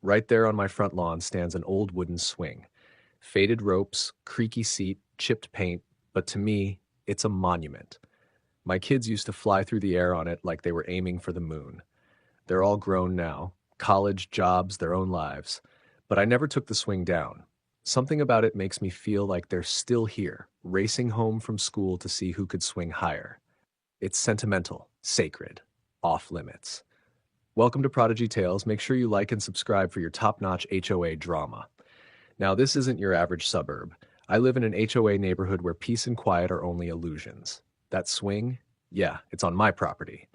Right there on my front lawn stands an old wooden swing. Faded ropes, creaky seat, chipped paint, but to me, it's a monument. My kids used to fly through the air on it like they were aiming for the moon. They're all grown now, college, jobs, their own lives. But I never took the swing down. Something about it makes me feel like they're still here, racing home from school to see who could swing higher. It's sentimental, sacred, off limits. Welcome to Prodigy Tales. Make sure you like and subscribe for your top-notch HOA drama. Now, this isn't your average suburb. I live in an HOA neighborhood where peace and quiet are only illusions. That swing? Yeah, it's on my property.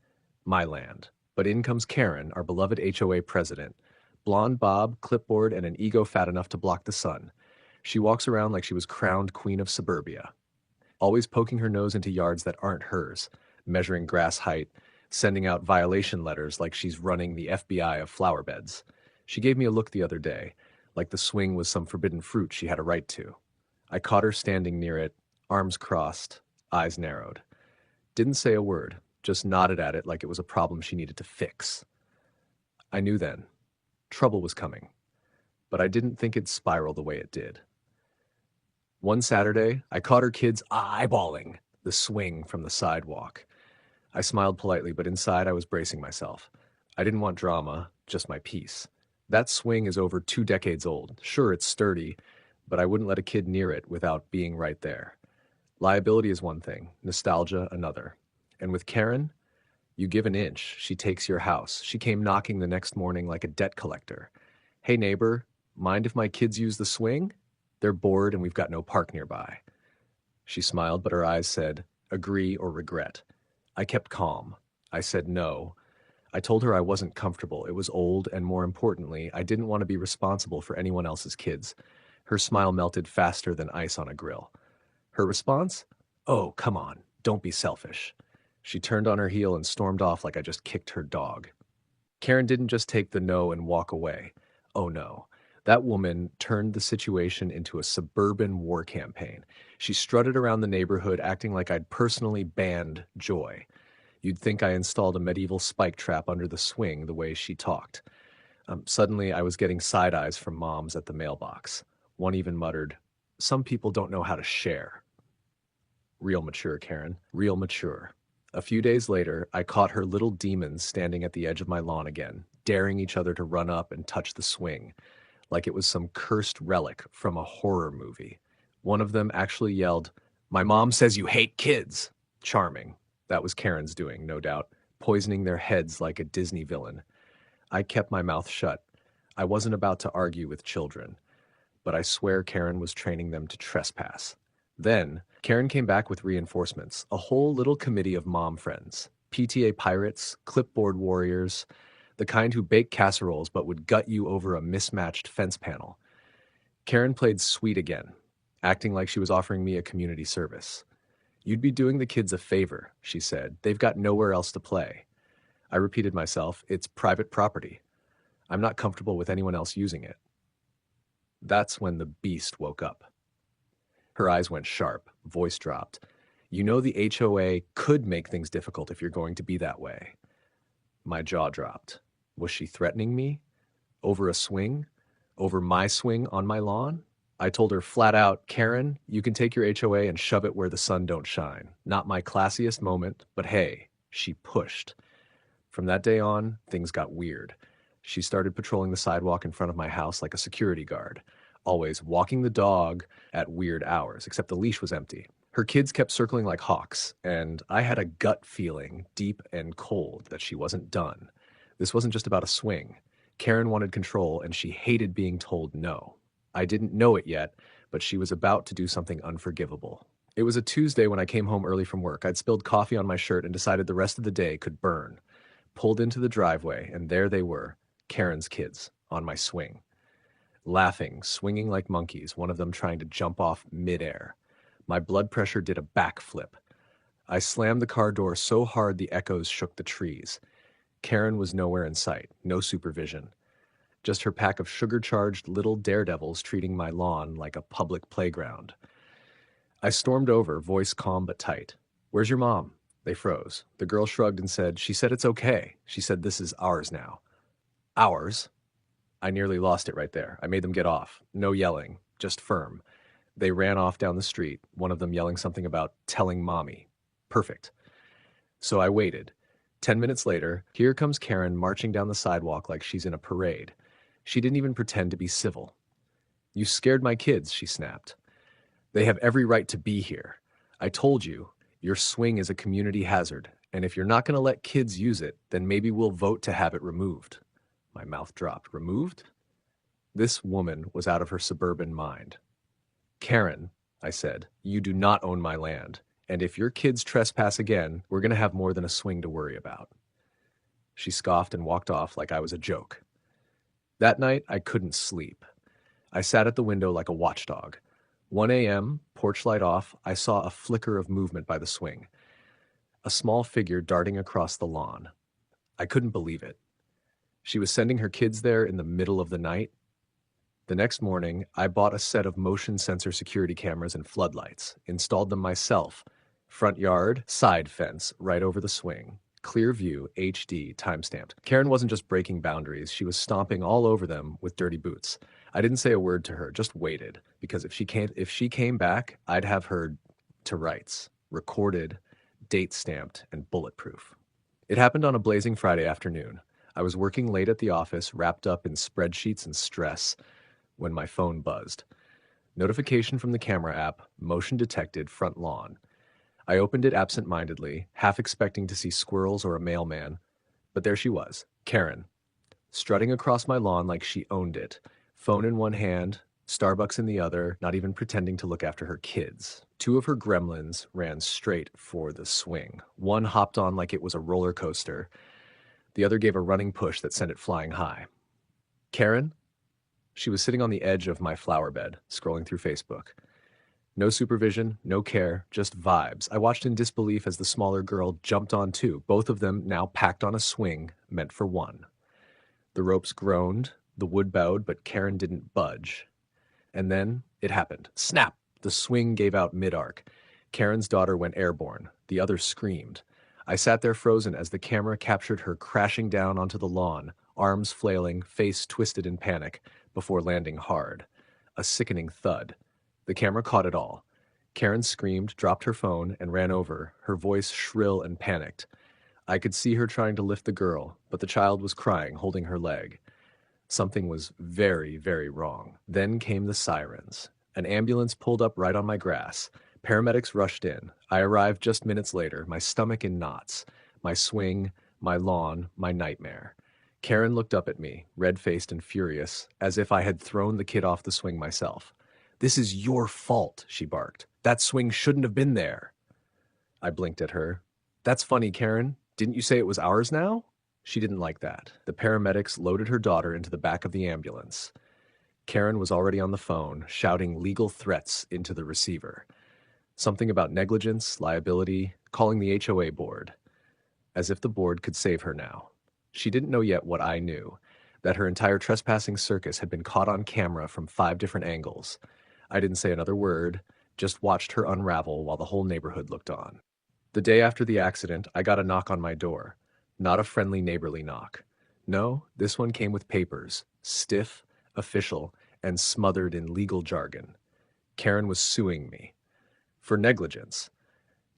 My land. But in comes Karen, our beloved HOA president. Blonde bob, clipboard, and an ego fat enough to block the sun. She walks around like she was crowned queen of suburbia, always poking her nose into yards that aren't hers, measuring grass height, sending out violation letters like she's running the FBI of flower beds. She gave me a look the other day, like the swing was some forbidden fruit she had a right to. I caught her standing near it, arms crossed, eyes narrowed. Didn't say a word, just nodded at it like it was a problem she needed to fix. I knew then. Trouble was coming. But I didn't think it'd spiral the way it did. One Saturday, I caught her kids eyeballing the swing from the sidewalk. I smiled politely, but inside I was bracing myself. I didn't want drama, just my peace. That swing is over 2 decades old. Sure, it's sturdy, but I wouldn't let a kid near it without being right there. Liability is one thing, nostalgia another. And with Karen, you give an inch, she takes your house. She came knocking the next morning like a debt collector. Hey neighbor, mind if my kids use the swing? They're bored and we've got no park nearby. She smiled, but her eyes said, agree or regret. I kept calm. I said no. I told her I wasn't comfortable. It was old, and more importantly, I didn't want to be responsible for anyone else's kids. Her smile melted faster than ice on a grill. Her response? Oh, come on, don't be selfish. She turned on her heel and stormed off like I just kicked her dog. Karen didn't just take the no and walk away. Oh no. That woman turned the situation into a suburban war campaign. She strutted around the neighborhood acting like I'd personally banned joy. You'd think I installed a medieval spike trap under the swing the way she talked. Suddenly, I was getting side eyes from moms at the mailbox. One even muttered, "Some people don't know how to share." Real mature, Karen. Real mature. A few days later, I caught her little demons standing at the edge of my lawn again, daring each other to run up and touch the swing, like it was some cursed relic from a horror movie. One of them actually yelled, "My mom says you hate kids." Charming. That was Karen's doing, no doubt, poisoning their heads like a Disney villain. I kept my mouth shut. I wasn't about to argue with children, but I swear Karen was training them to trespass. Then, Karen came back with reinforcements, a whole little committee of mom friends, PTA pirates, clipboard warriors, the kind who bake casseroles but would gut you over a mismatched fence panel. Karen played sweet again, acting like she was offering me a community service. "You'd be doing the kids a favor," she said. "They've got nowhere else to play." I repeated myself, "It's private property. I'm not comfortable with anyone else using it." That's when the beast woke up. Her eyes went sharp, voice dropped. "You know the HOA could make things difficult if you're going to be that way." My jaw dropped. Was she threatening me? Over a swing? Over my swing on my lawn? I told her flat out, "Karen, you can take your HOA and shove it where the sun don't shine." Not my classiest moment, but hey, she pushed. From that day on, things got weird. She started patrolling the sidewalk in front of my house like a security guard, always walking the dog at weird hours, except the leash was empty. Her kids kept circling like hawks, and I had a gut feeling, deep and cold, that she wasn't done. This wasn't just about a swing. Karen wanted control, and she hated being told no. I didn't know it yet, but she was about to do something unforgivable. It was a Tuesday when I came home early from work. I'd spilled coffee on my shirt and decided the rest of the day could burn. Pulled into the driveway, and there they were, Karen's kids, on my swing. Laughing, swinging like monkeys, one of them trying to jump off midair. My blood pressure did a backflip. I slammed the car door so hard the echoes shook the trees. Karen was nowhere in sight, no supervision. Just her pack of sugar-charged little daredevils treating my lawn like a public playground. I stormed over, voice calm but tight. "Where's your mom?" They froze. The girl shrugged and said, "She said it's okay. She said this is ours now." "Ours?" I nearly lost it right there. I made them get off. No yelling, just firm. They ran off down the street, one of them yelling something about telling mommy. Perfect. So I waited. 10 minutes later, here comes Karen marching down the sidewalk like she's in a parade. She didn't even pretend to be civil. You scared my kids, she snapped. They have every right to be here. I told you, your swing is a community hazard, and if you're not going to let kids use it, then maybe we'll vote to have it removed. My mouth dropped. Removed? This woman was out of her suburban mind. Karen, I said, you do not own my land, and if your kids trespass again, we're going to have more than a swing to worry about. She scoffed and walked off like I was a joke. That night, I couldn't sleep. I sat at the window like a watchdog. 1 a.m., porch light off, I saw a flicker of movement by the swing. A small figure darting across the lawn. I couldn't believe it. She was sending her kids there in the middle of the night. The next morning, I bought a set of motion sensor security cameras and floodlights, installed them myself. Front yard, side fence, right over the swing. Clear view, HD, time-stamped. Karen wasn't just breaking boundaries, she was stomping all over them with dirty boots. I didn't say a word to her, just waited, because if she came back, I'd have her to rights, recorded, date-stamped, and bulletproof. It happened on a blazing Friday afternoon. I was working late at the office, wrapped up in spreadsheets and stress, when my phone buzzed. Notification from the camera app, motion detected, front lawn. I opened it absent-mindedly, half expecting to see squirrels or a mailman, but there she was, Karen, strutting across my lawn like she owned it, phone in one hand, Starbucks in the other, not even pretending to look after her kids. 2 of her gremlins ran straight for the swing. One hopped on like it was a roller coaster. The other gave a running push that sent it flying high. Karen? She was sitting on the edge of my flower bed, scrolling through Facebook. No supervision, no care, just vibes. I watched in disbelief as the smaller girl jumped on too, both of them now packed on a swing meant for one. The ropes groaned, the wood bowed, but Karen didn't budge. And then it happened. Snap! The swing gave out mid-arc. Karen's daughter went airborne. The other screamed. I sat there frozen as the camera captured her crashing down onto the lawn, arms flailing, face twisted in panic, before landing hard. A sickening thud. The camera caught it all. Karen screamed, dropped her phone, and ran over, her voice shrill and panicked. I could see her trying to lift the girl, but the child was crying, holding her leg. Something was very, very wrong. Then came the sirens. An ambulance pulled up right on my grass. Paramedics rushed in. I arrived just minutes later, my stomach in knots. My swing, my lawn, my nightmare. Karen looked up at me, red-faced and furious, as if I had thrown the kid off the swing myself. "This is your fault," she barked. "That swing shouldn't have been there." I blinked at her. "That's funny, Karen. Didn't you say it was ours now?" She didn't like that. The paramedics loaded her daughter into the back of the ambulance. Karen was already on the phone, shouting legal threats into the receiver. Something about negligence, liability, calling the HOA board. As if the board could save her now. She didn't know yet what I knew, that her entire trespassing circus had been caught on camera from 5 different angles. I didn't say another word, just watched her unravel while the whole neighborhood looked on. The day after the accident, I got a knock on my door. Not a friendly neighborly knock. No, this one came with papers, stiff, official, and smothered in legal jargon. Karen was suing me. For negligence.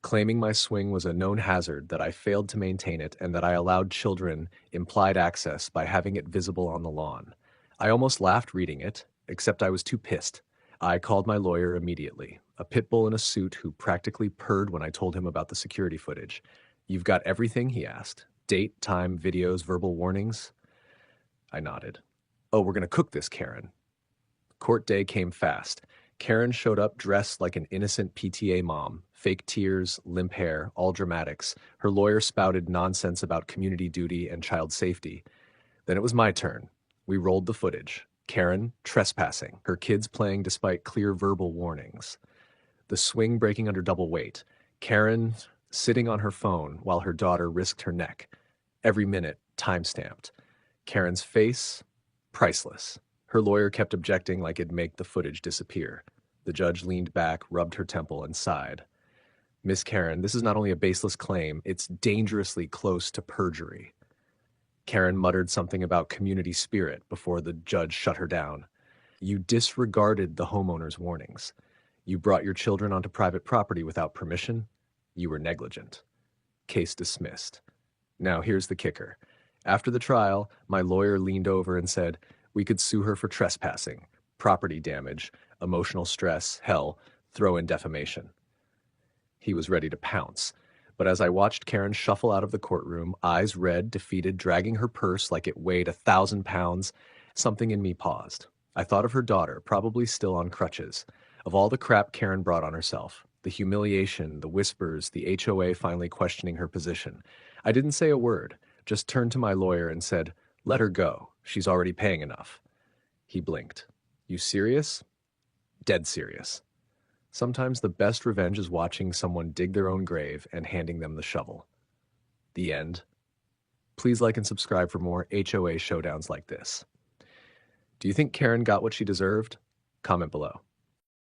Claiming my swing was a known hazard, that I failed to maintain it, and that I allowed children implied access by having it visible on the lawn. I almost laughed reading it, except I was too pissed. I called my lawyer immediately, a pit bull in a suit who practically purred when I told him about the security footage. "You've got everything?" he asked. "Date, time, videos, verbal warnings?" I nodded. "Oh, we're going to cook this, Karen." Court day came fast. Karen showed up dressed like an innocent PTA mom. Fake tears, limp hair, all dramatics. Her lawyer spouted nonsense about community duty and child safety. Then it was my turn. We rolled the footage. Karen trespassing, her kids playing despite clear verbal warnings. The swing breaking under double weight. Karen sitting on her phone while her daughter risked her neck. Every minute, time-stamped. Karen's face, priceless. Her lawyer kept objecting like it'd make the footage disappear. The judge leaned back, rubbed her temple, and sighed. "Miss Karen, this is not only a baseless claim, it's dangerously close to perjury." Karen muttered something about community spirit before the judge shut her down. You disregarded the homeowner's warnings. You brought your children onto private property without permission. You were negligent. Case dismissed. Now here's the kicker. After the trial, my lawyer leaned over and said, we could sue her for trespassing, property damage, emotional stress, hell, throw in defamation. He was ready to pounce. But as I watched Karen shuffle out of the courtroom, eyes red, defeated, dragging her purse like it weighed 1,000 pounds, something in me paused. I thought of her daughter, probably still on crutches, of all the crap Karen brought on herself, the humiliation, the whispers, the HOA finally questioning her position. I didn't say a word, just turned to my lawyer and said, let her go. She's already paying enough. He blinked. You serious? Dead serious. Sometimes the best revenge is watching someone dig their own grave and handing them the shovel. The end. Please like and subscribe for more HOA showdowns like this. Do you think Karen got what she deserved? Comment below.